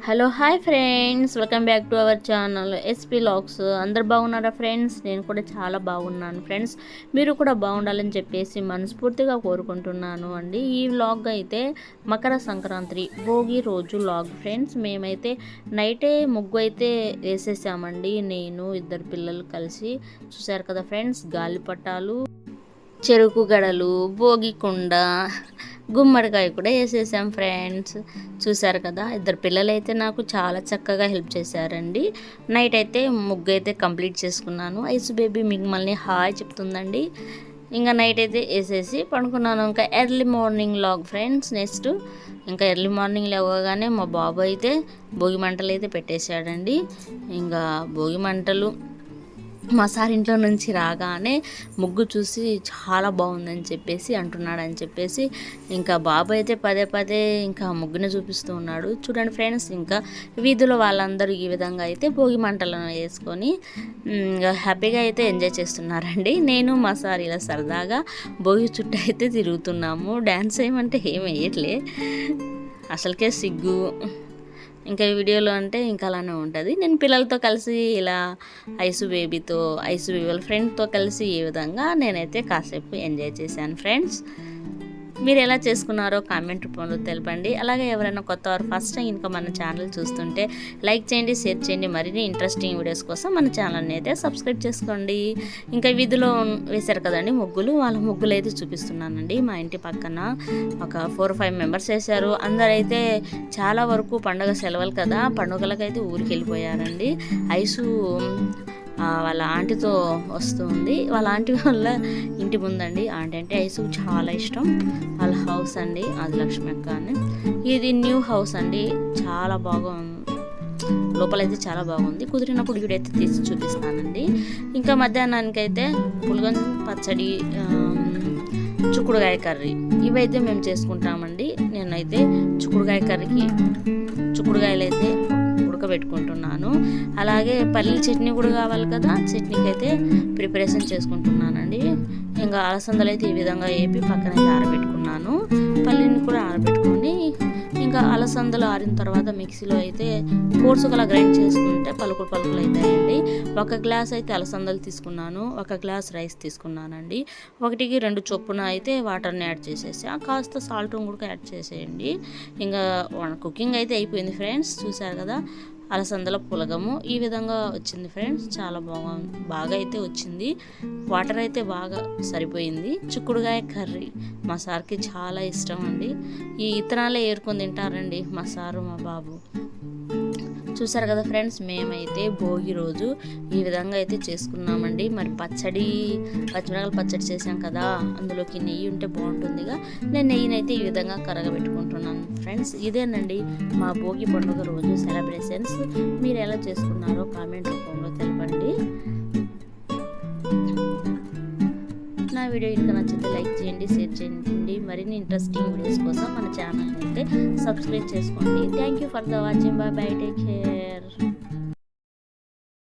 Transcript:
Hello hi friends, welcome back to our channel SP vlogs. అందరు బాగున్నారా friends? నేను కూడా చాలా బాగున్నాను ఫ్రెండ్స్. మీరు కూడా బాగుండాలని చెప్పేసి మనస్ఫూర్తిగా కోరుకుంటున్నాను అండి. ఈ వ్లాగ్ అయితే మకర సంక్రాంతి భోగి రోజు వ్లాగ్ ఫ్రెండ్స్. మేమైతే నైటే ముగ్గు అయితే వేసేసామండి, నేను ఇద్దరు పిల్లలు కలిసి. చూసారు కదా ఫ్రెండ్స్, గాలిపటాలు, చెరుకు గడలు, భోగి కుండ, గుమ్మడికాయ కూడా వేసేసాం ఫ్రెండ్స్. చూసారు కదా, ఇద్దరు పిల్లలు అయితే నాకు చాలా చక్కగా హెల్ప్ చేశారండి. నైట్ అయితే ముగ్గు అయితే కంప్లీట్ చేసుకున్నాను. ఐసు బేబీ మిమ్మల్ని హాయ్ చెప్తుందండి. ఇంకా నైట్ అయితే వేసేసి పడుకున్నాను. ఇంకా early morning vlog friends. Next ఇంకా ఎర్లీ మార్నింగ్ లేవగానే మా బాబు అయితే భోగి మంటలు అయితే పెట్టేశాడండి. ఇంకా భోగి మంటలు మా సార్ ఇంట్లో నుంచి రాగానే ముగ్గు చూసి చాలా బాగుందని చెప్పేసి అంటున్నాడని చెప్పేసి ఇంకా బాబు అయితే పదే పదే ఇంకా ముగ్గుని చూపిస్తూ ఉన్నాడు. చూడండి ఫ్రెండ్స్, ఇంకా వీధిలో వాళ్ళందరూ ఈ విధంగా అయితే భోగి మంటలను వేసుకొని హ్యాపీగా అయితే ఎంజాయ్ చేస్తున్నారండి. నేను మా సార్ ఇలా సరదాగా భోగి చుట్టూ అయితే తిరుగుతున్నాము. డ్యాన్స్ ఏమంటే ఏం వేయట్లే, అసలుకే సిగ్గు. ఇంకా ఈ వీడియోలో అంటే ఇంకా అలానే ఉంటుంది. నేను పిల్లలతో కలిసి ఇలా ఐసు బేబీతో, ఐసు బేబీ వాళ్ళ ఫ్రెండ్తో కలిసి ఈ విధంగా నేనైతే కాసేపు ఎంజాయ్ చేశాను ఫ్రెండ్స్. మీరు ఎలా చేసుకున్నారో కామెంట్ రూపంలో తెలపండి. అలాగే ఎవరైనా కొత్త వారు ఫస్ట్ టైం ఇంకా మన ఛానల్ చూస్తుంటే లైక్ చేయండి, షేర్ చేయండి. మరిన్ని ఇంట్రెస్టింగ్ వీడియోస్ కోసం మన ఛానల్ని అయితే సబ్స్క్రైబ్ చేసుకోండి. ఇంకా వీధిలో వేశారు కదండి ముగ్గులు, వాళ్ళ ముగ్గులు అయితే చూపిస్తున్నానండి. మా ఇంటి పక్కన ఒక 4-5 మెంబర్స్ వేశారు. అందరైతే చాలా వరకు పండుగ సెలవులు కదా, పండుగలకైతే ఊరికి వెళ్ళిపోయారండి. ఐసు వాళ్ళ ఆంటీతో వస్తుంది. వాళ్ళ ఆంటీ వాళ్ళ ఇంటి ముందండి. ఆంటీ అంటే ఐసుకు చాలా ఇష్టం. వాళ్ళ హౌస్ అండి, అది లక్ష్మి అక్క అని. ఇది న్యూ హౌస్ అండి, చాలా బాగుంది. లోపలైతే చాలా బాగుంది. కుదిరినప్పుడు వీడియో అయితే తీసి చూపిస్తానండి. ఇంకా మధ్యాహ్నానికి అయితే పులగం పచ్చడి, చిక్కుడుకాయ కర్రీ ఇవైతే మేము చేసుకుంటామండి. నేనైతే చిక్కుడుకాయ కర్రీకి చిక్కుడుకాయలు అయితే ఉడకబెట్టుకుంటున్నాను. అలాగే పల్లీల చట్నీ కూడా కావాలి కదా, చట్నీకి అయితే ప్రిపరేషన్ చేసుకుంటున్నానండి. ఇంకా అలసందలు అయితే ఈ విధంగా వేపి పక్కనైతే ఆరబెట్టుకున్నాను. పల్లీని కూడా ఆరబెట్టుకొని ఇంకా అలసందలు ఆరిన తర్వాత మిక్సీలో అయితే కోర్సుగలా గ్రైండ్ చేసుకుంటే పలుకులు పలుకులు అవుతాయండి. 1 గ్లాస్ అయితే అలసందలు తీసుకున్నాను, 1 గ్లాస్ రైస్ తీసుకున్నానండి. 1కి 2 చొప్పున అయితే వాటర్ని యాడ్ చేసేసి కాస్త సాల్ట్ కూడా యాడ్ చేసేయండి. ఇంకా కుకింగ్ అయితే అయిపోయింది ఫ్రెండ్స్. చూసారు కదా, అలసందల పులగము ఈ విధంగా వచ్చింది ఫ్రెండ్స్. చాలా బాగా అయితే వచ్చింది. వాటర్ అయితే బాగా సరిపోయింది. చిక్కుడుకాయ కర్రీ మా సార్కి చాలా ఇష్టం అండి. ఈ ఇత్తనాలే ఏరుకొని తింటారండి మా సారు మా బాబు. చూసారు కదా ఫ్రెండ్స్, మేమైతే భోగి రోజు ఈ విధంగా అయితే చేసుకున్నామండి. మరి పచ్చిమిరపకాయల పచ్చడి చేసాం కదా, అందులోకి నెయ్యి ఉంటే బాగుంటుందిగా. నేను నెయ్యినైతే ఈ విధంగా కరగబెట్టుకుంటున్నాను ఫ్రెండ్స్. ఇదేనండి మా భోగి పండుగ రోజు సెలబ్రేషన్స్. మీరు ఎలా చేసుకున్నారో కామెంట్ రూపంలో తెలపండి. నా వీడియో ఇంకా నచ్చితే లైక్ చేయండి, షేర్ చేయండి. మరిన్ని ఇంట్రెస్టింగ్ వీడియోస్ కోసం మన ఛానల్ అయితే సబ్స్క్రైబ్ చేసుకోండి. Thank you for the watching. Bye bye, take care.